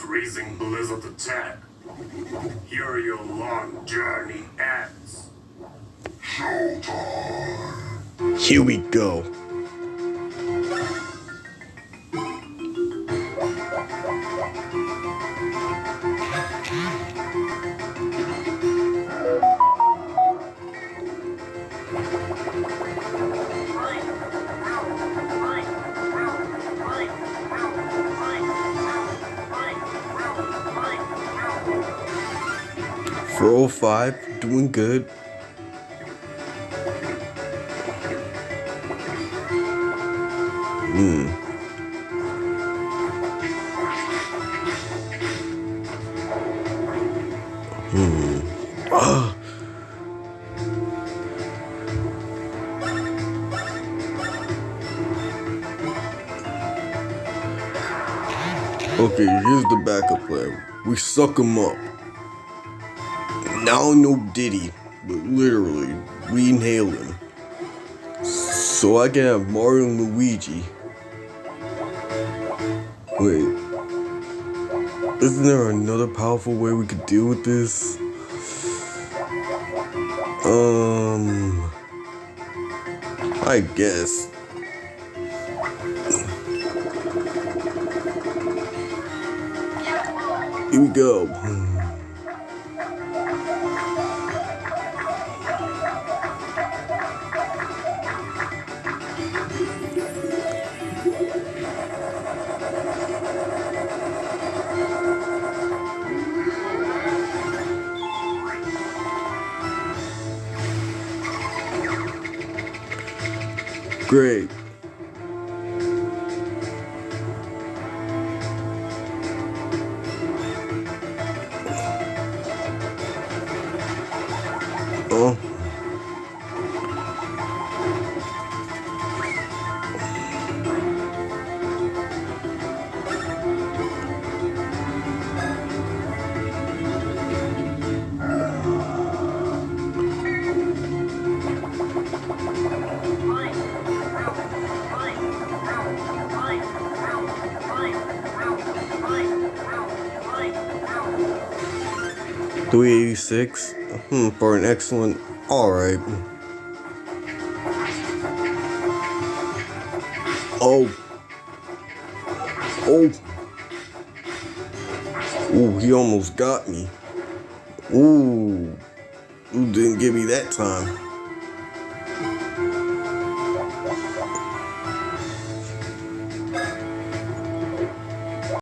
freezing blizzard attack. Here your long journey ends. Showtime! Here we go. For 05, doing good. Okay, here's the backup plan. We suck him up. Now no Diddy, but literally, we inhale him. So I can have Mario and Luigi. Wait. Isn't there another powerful way we could deal with this? I guess. Here we go. Great. Oh. $386 for an excellent. Alright. Oh. Ooh, he almost got me. Ooh, didn't give me that time.